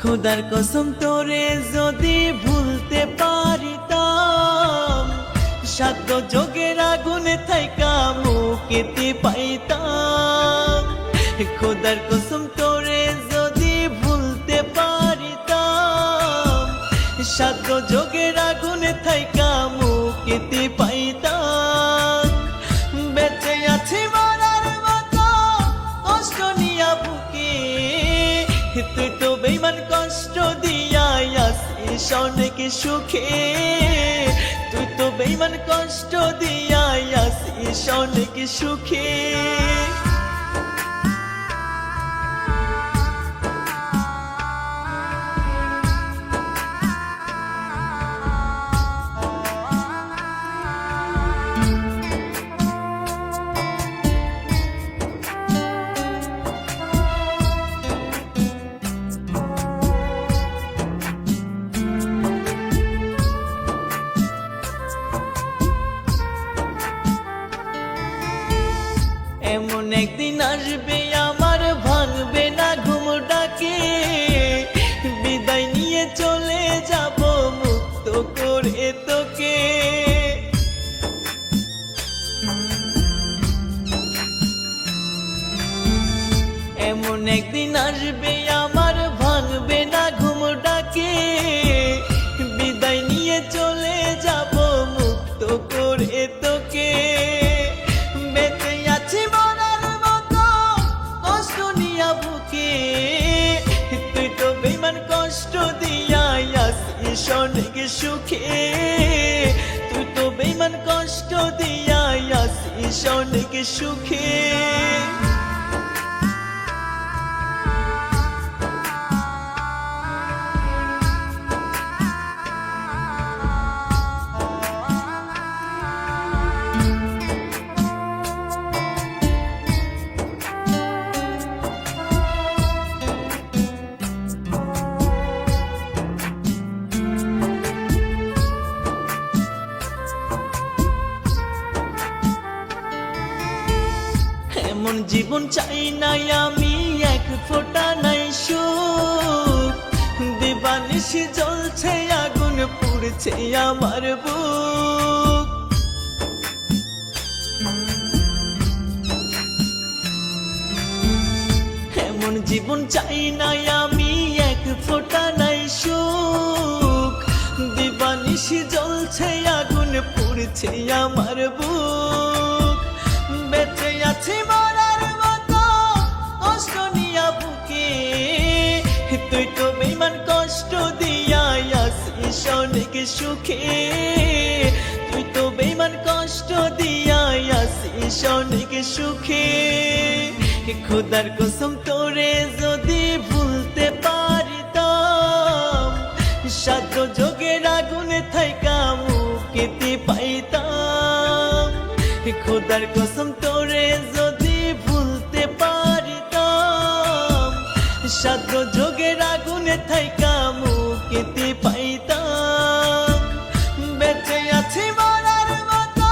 খোদার কসম তোরে যদি ভুলতে পারিতাম, সাধ্য যোগের আগুনে থাইকা মুক্তি পাইতাম। খোদার কসম তোরে যদি ভুলতে পারিতাম, সাধ্য যোগের আগুনে থাইকা মুক্তি পাইতাম। বেঁচে আছি মরার মতো কষ্ট নিয়া বুকে, তুই তো বেঈমান কষ্ট দিয়া আসিস অনেক সুখে। তুই তো বেঈমান কষ্ট দিয়া আসিস অনেক সুখে। এমন একদিন আসবে আমার ভাঙবে না ঘুম ডাকে, বিদায় নিয়ে চলে যাব মুক্ত করে তোকে। এমন একদিন আসবে আমার ভাঙবে না ঘুম ডাকে, বিদায় নিয়ে চলে যাব মুক্ত করে তোকে। বেঁচে আছি মরার মতো কষ্ট নিয়া বুকে, তুই তো বেঈমান কষ্ট দিয়া আসিস অনেক সুখে। তুই তো বেঈমান কষ্ট দিয়া আসিস অনেক সুখে। এমন জীবন চাই নাই আমি এক ফোঁটা নাই সুখ, দিবানিশি জ্বলছে আগুন পুড়ছে আমার বুক। এমন জীবন চাই নাই আমি এক ফোঁটা নাই সুখ, দিবানিশি জ্বলছে আগুন পুড়ছে আমার বুক। বেঁচে আছি মরার মতো কষ্ট নিয়া বুকে, তুই তো বেঈমান কষ্ট দিয়া আসিস অনেক সুখে। তুই তো বেঈমান কষ্ট দিয়া আসিস অনেক সুখে। খোদার কসম তোরে যদি ভুলতে পারিতাম, সাধ্য যোগের আগুনে থাইকা মুক্তি পাইতাম। খোদার কসম তোরে যদি ভুলতে পারিতাম, সাধ্য যোগের আগুনে থাইকা মুক্তি পাইতাম। বেঁচে আছি মরার মতো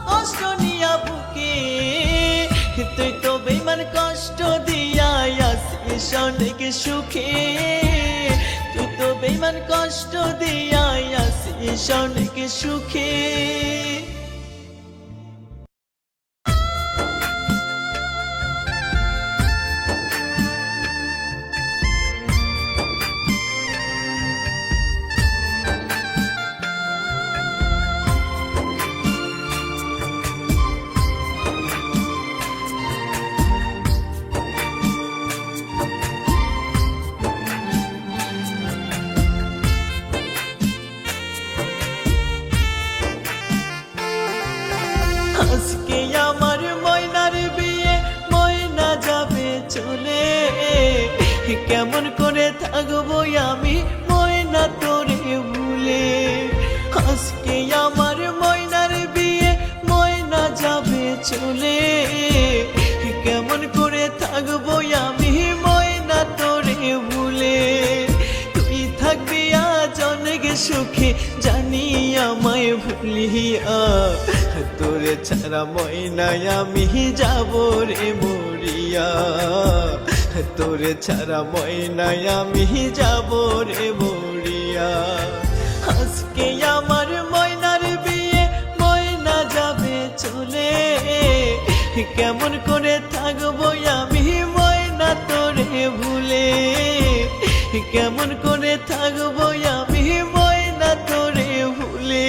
কষ্ট নিয়া বুকে, তুই তো বেঈমান কষ্ট দিয়া আসিস অনেক সুখে। তুই তো বেঈমান কষ্ট দিয়া আসিস অনেক সুখে। আজকে আমার ময়নার বিয়ে, ময়না যাবে চলে, কেমন করে থাকবো আমি ময়না তোরে ভুলে। আজকে আমার ময়নার বিয়ে, ময়না যাবে চলে, কেমন করে থাকবো আমি ময়না তোরে ভুলে। তুই থাকবি আজ অনেক সুখে, জানি আমায় ভুলিয়া, তোরে ছাড়া ময়না আমি যাব রে মরিয়া। তোরে ছাড়া ময়নাই আমি যাব রে মরিয়া। আজকে আমার ময়নার বিয়ে, ময়না যাবে চলে, কেমন করে থাকবো আমি ময়না তোরে ভুলে, কেমন করে থাকবো আমি ময়না তোরে ভুলে।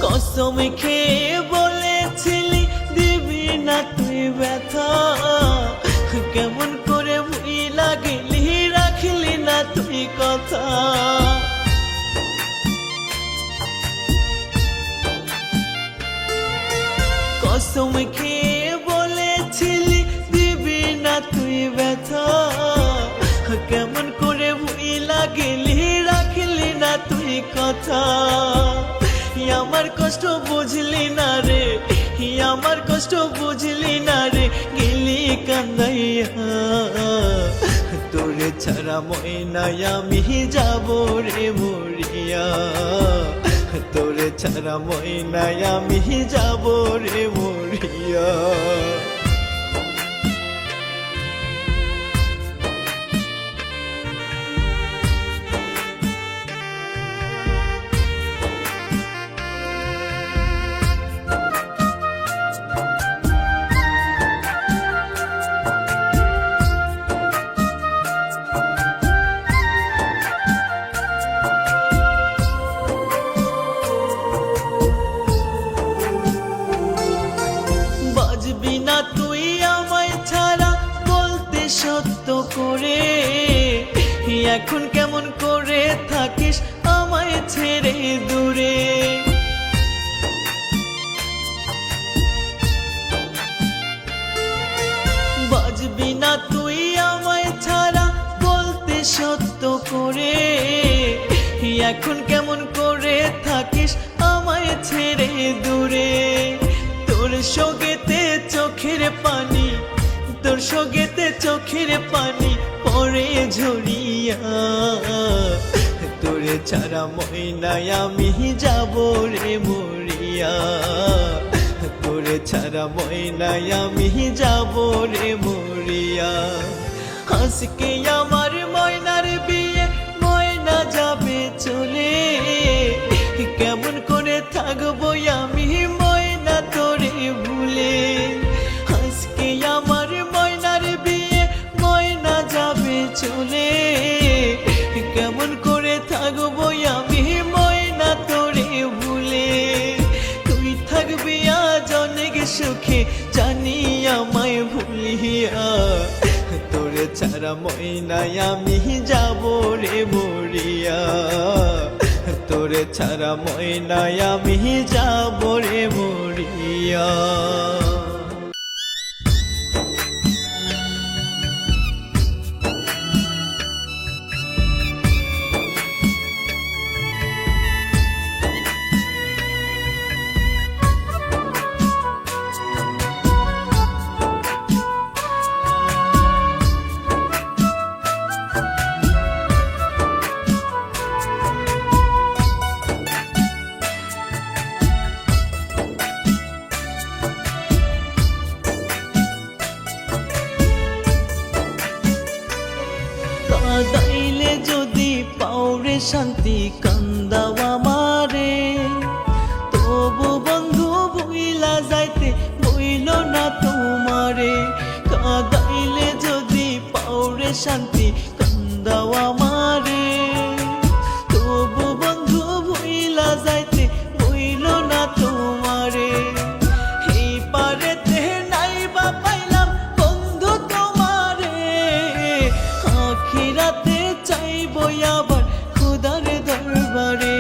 কসম খেয়ে বলেছিলি দিবি না তুই ব্যথা, কেমন করে ভুইলা গেলি, রাখলি না তুই কথা। কসম খেয়ে বলেছিলি দিবি না তুই ব্যথা, কেমন করে ভুইলা গেলি, রাখলি না তুই কথা। আমার কষ্ট বুঝলি না রে, আমার কষ্ট বুঝলি না রে, গেলি কান্দাইয়া। তোরে ছাড়া ময়নাই আমি যাব রে মরিয়া, তোরে ছাড়া ময়নাই আমি যাব রে মরিয়া। বাজবি না তুই আমায় ছাড়া বলতে সত্য করে, এখন কেমন করে থাকিস আমায় ছেড়ে দূরে। বাজবি না তুই আমায় ছাড়া বলতে সত্য করে, এখন কেমন করে থাকিস আমায় ছেড়ে দূরে। তোর সঙ্গেতে চোখের পানি, তোর সঙ্গেতে চোখের পানি পড়ে ঝরিয়া। তোরে ছাড়া ময়নাই আমি যাব রে মরিয়া, তোরে ছাড়া ময়নাই আমি যাব রে মরিয়া। আজকে আমার ময়নার বিয়ে, ময়না যাবে চলে, কেমন করে থাকবো আমি ময়না তোরে ভুলে। আজকে আমার ময়নার বিয়ে, ময়না যাবে চলে, কেমন করে থাকবো আমি ময়না তোরে ভুলে। তুই থাকবি আজ অনেক সুখে, জানি আমায় ভুলিয়া। তোরে ছাড়া ময়নাই আমি যাব রে মরিয়া, তোরে ছাড়া ময়নাই আমি যাব রে মরিয়া। কাঁদাইলে যদি পাওরে শান্তি, কান্দাও আমারে, তবু বন্ধু ভুইলা যাইতে বইল না তোমারে। কাঁদাইলে যদি পাওরে শান্তি, কান্দাও আমারে, তবু বন্ধু ভুইলা যাইতে বইল না তোমারে। এই পারেতে নাই বা পাইলাম বন্ধু তোমারে, আখিরাতে চাইবো আবার খুদার দরবারে।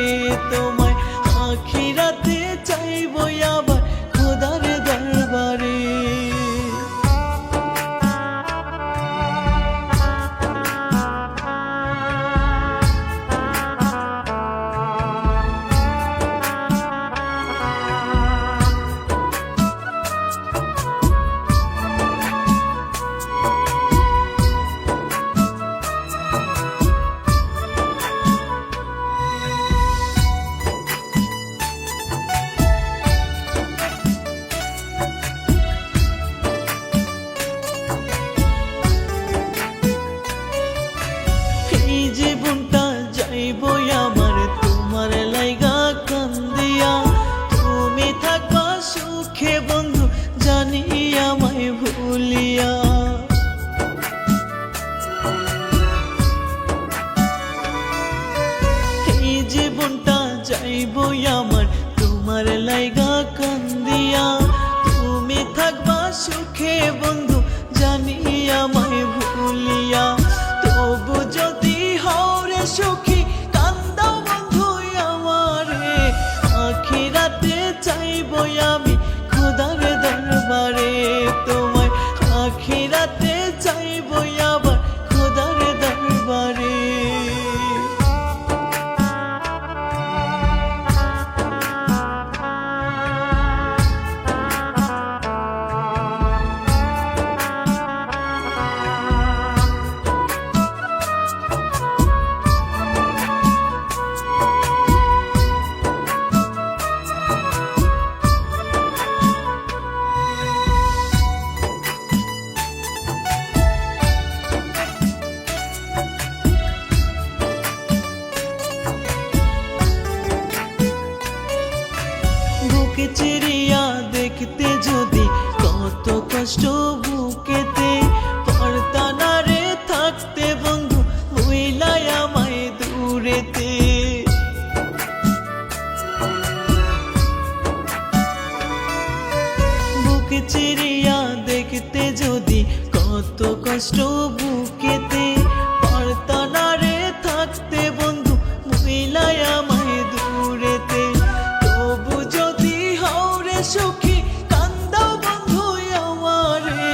চাইবো আমার তোমার লাইগা কান্দিয়া তুমি থাকবা সুখে বন্ধু জানি আমায় ভুলিয়া তবু যদি হওরে সুখী কান্দাও বন্ধু আমারে আখিরাতে চাইবো আমি খোদার দরবারে তোমায় আখিরাতে চাইবো আবার খোদার দরবারে বুকে চিরিয়া দেখতে যদি কত কষ্ট বুকেতে পারতা না রে থাকতে বন্ধু হইলাই আমায় দূরেতে বুকে চিরিয়া দেখতে যদি কত কষ্ট বুকেতে পারতা না রে থাকতে বন্ধু হইলাই আমায় দূরেতে তবু যদি হওরে সুখী কান্দাও বন্ধু আমারে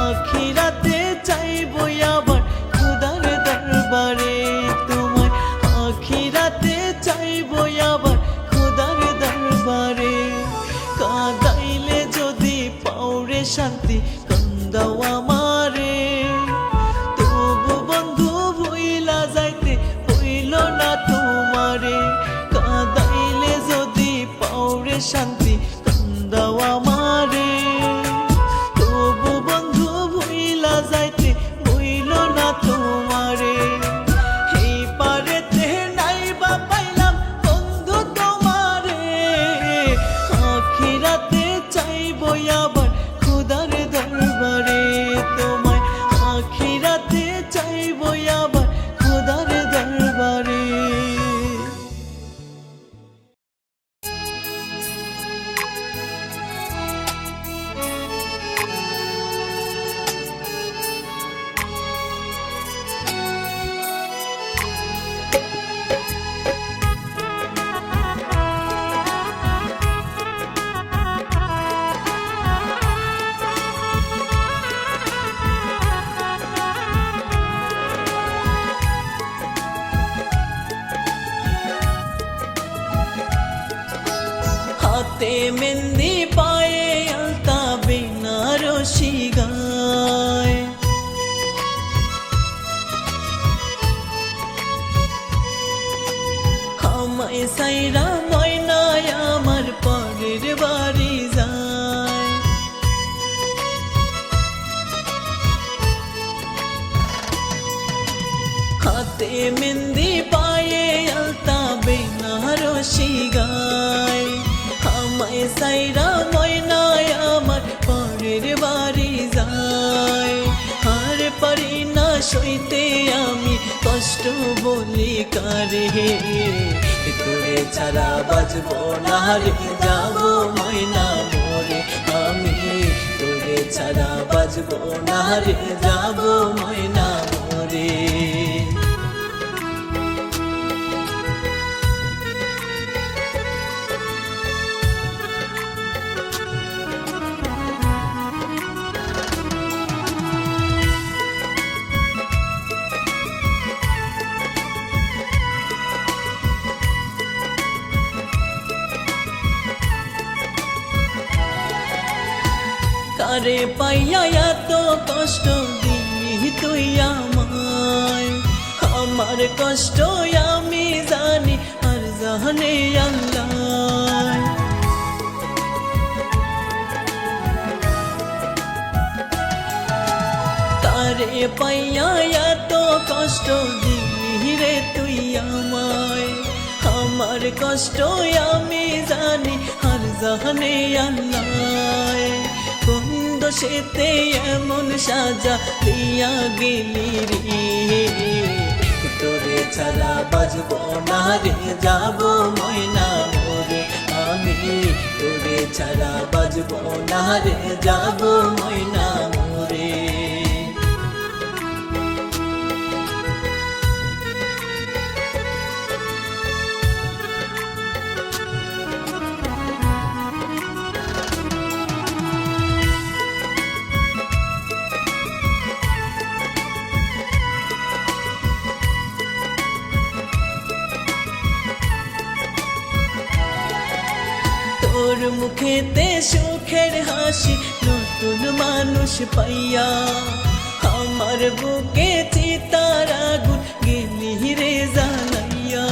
আখিরাতে চাইবো আবার খোদার দরবারে তোমায় আখিরাতে চাইবো আবার খোদার দরবারে কাঁদাইলে যদি পাওরে শান্তি কান্দাও আমারে তবু বন্ধু ভুইলা যাইতে হইল না তোমারে কাঁদাইলে যদি পাওরে শান্তি কান্দাও আমারে তবু বন্ধু ভুইলা যাইতে হইল না তোমারে এই পারেতে নাইবা পাইলাম বন্ধু তোমারে আখিরাতে চাইবো আবার খোদার দরবারে তোমায় আখিরাতে চাইবো আবার খোদার দরবারে হাতে মেহেন্দি পায়ে আলতা বেনারসি গায় আমায় সাইরা ময়নায় আমার পরের বাড়ি যায় হাতে মেহেন্দি পায়ে আলতা বেনারসি গায় আমায় সাইরা ময়নায় আমার পরের বাড়ি যায় আর পারি না সইতে আমি কষ্ট বলি কারে তোরে ছাড়া বাজবো না রে যাবো ময়না মোরে আমি তোরে ছাড়া বাজবো না রে যাবো ময়না মোরে কারে পাইয়া এত কষ্ট দিলি তুই আমায় আমার কষ্ট আমি জানি আর জানে আল্লাহ কারে পাইয়া এত কষ্ট দিলি রে তুই আমায় আমার কষ্ট আমি জানি আর জানে আল্লাহ কোন দোষেতে এমন সাজা দিয়া গেলি রে তোরে ছাড়া বাজবো না রে যাব ময়না মোরে আমি তোরে ছাড়া বাজবো না রে যাব ময়না মোরে তোর মুখেতে সুখের হাসি নতুন মানুষ পাইয়া আমার বুকে চিতার আগুন গেলি রে জ্বালাইয়া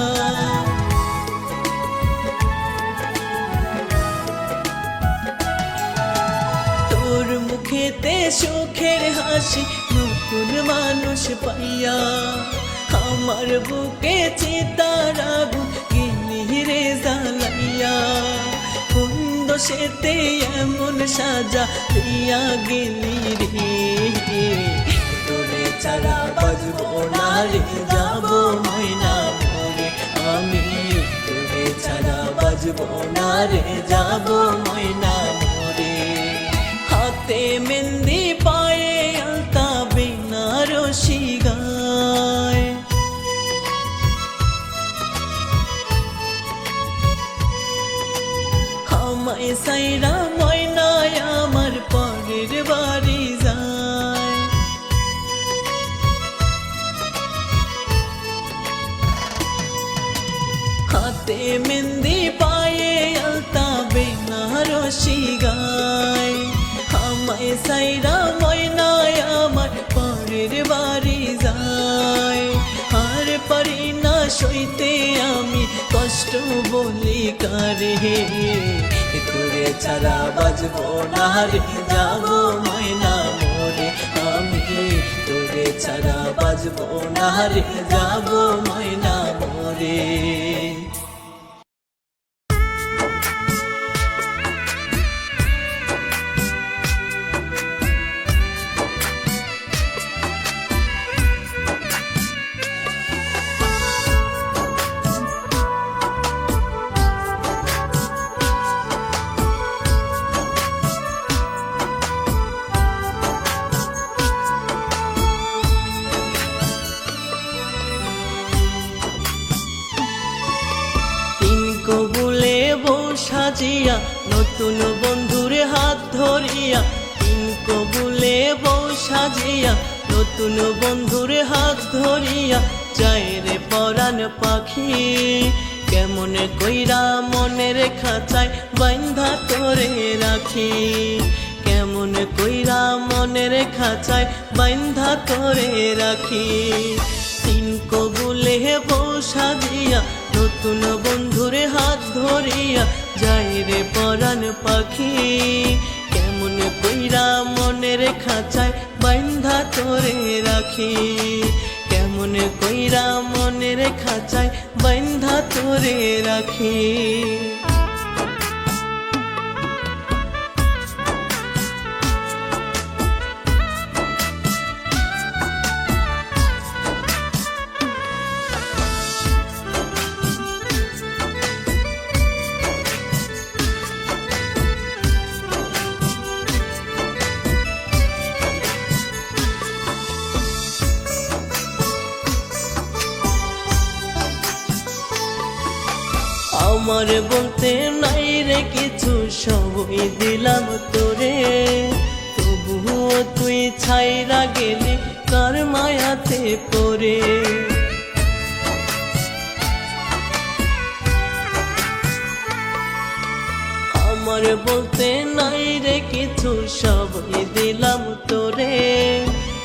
তোর মুখেতে সুখের হাসি নতুন মানুষ পাইয়া আমার বুকে চিতার আগুন গেলি রে জ্বালাইয়া সেতে এমন সাজা দিয়া গেলি রে তোরে ছাড়া বাজবো না রে যাব ময়না মোরে আমি তোরে ছাড়া বাজবো না রে যাব ময়না মোরে হাতে মেহেন্দি পায়ে আলতা বেনারসি গায় আমায় সাইরা ময়নায় আমার পরের বাড়ি যায় হাতে মেহেন্দি পায়ে আলতা বেনারসি গায় আমায় সাইরা ময়নায় আমার পরের বাড়ি যায় আর পারি না সইতে আমি কষ্ট বলি কারে তোরে ছাড়া বাজবো না রে যাব ময়না মোরে আমি তোরে ছাড়া বাজবো না রে যাব ময়না মোরে কবুলে বউ সাজিয়া নতুন বন্ধুর হাত ধরিয়া তিন কবুলে বউ সাজিয়া নতুন বন্ধুর হাত ধরিয়া যায় রে পরাণ পাখি কেমন কইরা মনের খাঁচায় বান্ধা তোরে রাখি কেমন কইরা মনের খাঁচায় বান্ধা তোরে রাখি তিন কবুলে বউ সাজিয়া নতুন বন্ধুর হাত ধরিয়া যায় রে পরাণ পাখি কেমন কইরা মনের খাঁচায় বান্ধা তোরে রাখি কেমন কইরা মনের খাঁচায় বান্ধা তোরে রাখি আমার বলতে নাই রে কিছু সবই দিলাম তোরে তবুও তুই ছাইরা গেলি কার মায়াতে পড়ে আমার বলতে নাই রে কিছু সবই দিলাম তোরে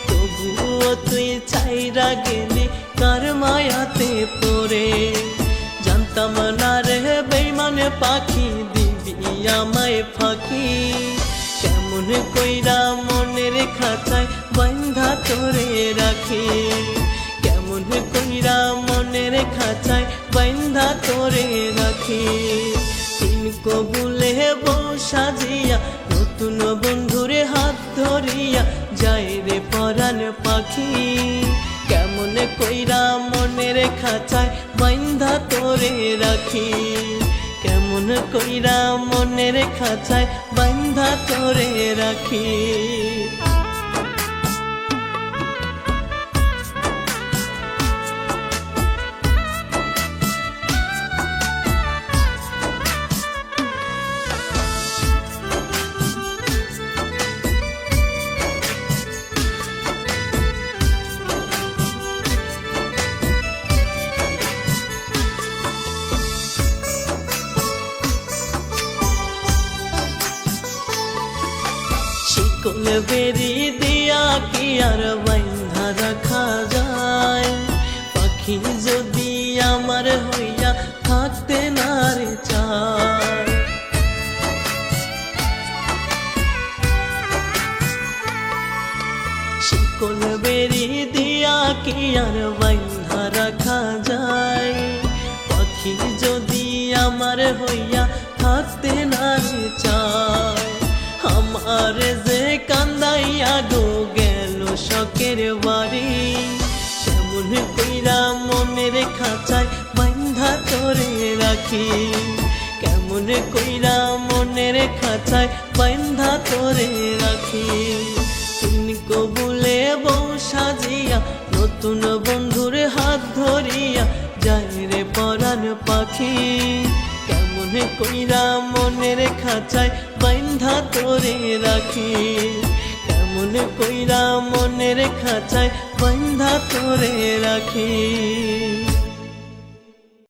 তবুও তুই ছাইরা গেলি কার মায়াতে পড়ে জানতাম না রে বেঈমান পাখি দিবি আমায় ফাঁকি কেমন কইরা মনের খাঁচায় বান্ধা তোরে রাখি কেমন কইরা মনের খাঁচায় বান্ধা তোরে রাখি তিন কবুলে বউ সাজিয়া নতুন বন্ধুর হাত ধরিয়া যায় রে পরাণ পাখি কেমন কইরা মনের খাঁচায় বাইন্ধা তোরে রাখি, কেমন কইরা মনের খাঁচায় বাইন্ধা তোরে রাখি। শিকল বেরি দিয়া কি আর বাইন্ধা রাখা যায়, পাখি যদি আমার হইয়া থাকতে না রে চায়। শিকল বেরি দিয়া কি আর বাইন্ধা রাখা যায়, পাখি যদি আমার হইয়া থাকতে না রে চায়। আমার যে কান্দাইয়া গো গেল শখের বাড়ি, কেমন কইরা মনের খাঁচায় বাইন্ধা তোরে রাখি, কেমন কইরা মনের খাঁচায় বাইন্ধা তোরে রাখি। তিন কবুলে বউ সাজিয়া নতুন বন্ধুর হাত ধরিয়া যায় রে পরাণ পাখি, কেমন কইরা মনের খাঁচায় বাইন্ধা তোরে রাখি, কেমন কইরা মনের খাঁচায় বাইন্ধা তোরে রাখি।